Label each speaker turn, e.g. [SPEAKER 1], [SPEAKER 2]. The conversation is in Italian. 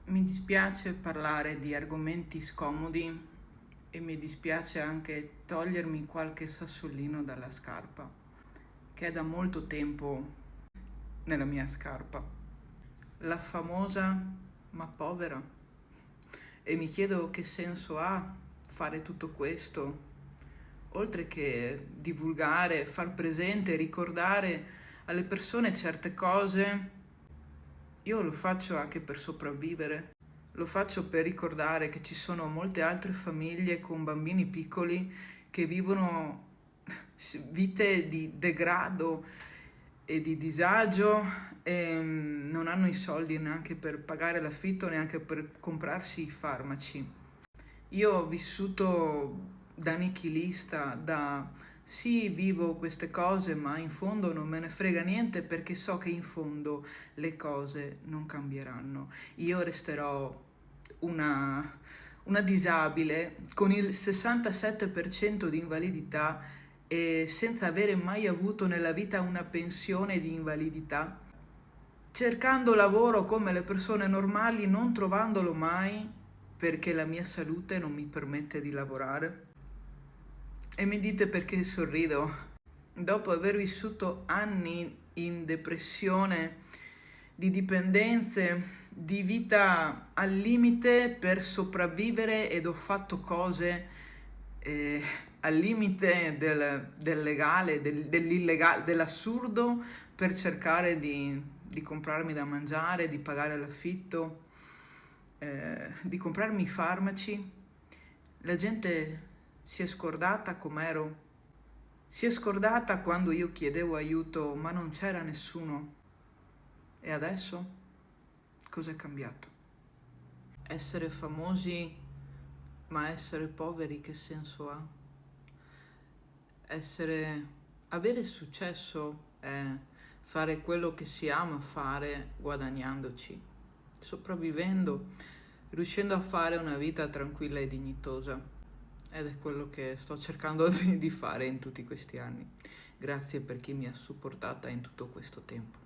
[SPEAKER 1] Mi dispiace parlare di argomenti scomodi e mi dispiace anche togliermi qualche sassolino dalla scarpa, che è da molto tempo nella mia scarpa. La famosa ma povera. E mi chiedo che senso ha fare tutto questo, oltre che divulgare, far presente, ricordare alle persone certe cose. Io lo faccio anche per sopravvivere, lo faccio per ricordare che ci sono molte altre famiglie con bambini piccoli che vivono vite di degrado e di disagio e non hanno i soldi neanche per pagare l'affitto, neanche per comprarsi i farmaci. Io ho vissuto da nichilista, da sì, vivo queste cose, ma in fondo non me ne frega niente perché so che in fondo le cose non cambieranno. Io resterò una, una disabile con il 67% di invalidità e senza avere mai avuto nella vita una pensione di invalidità, cercando lavoro come le persone normali, non trovandolo mai perché la mia salute non mi permette di lavorare. E mi dite perché sorrido? Dopo aver vissuto anni in depressione, di dipendenze, di vita al limite per sopravvivere ed ho fatto cose eh, al limite del legale, dell'illegale, dell'assurdo per cercare di comprarmi da mangiare, di pagare l'affitto, di comprarmi i farmaci. La gente si è scordata com'ero, si è scordata quando io chiedevo aiuto, ma non c'era nessuno. E adesso cosa è cambiato? Essere famosi, ma essere poveri che senso ha? Avere successo è fare quello che si ama fare guadagnandoci, sopravvivendo, riuscendo a fare una vita tranquilla e dignitosa. Ed è quello che sto cercando di fare in tutti questi anni. Grazie per chi mi ha supportata in tutto questo tempo.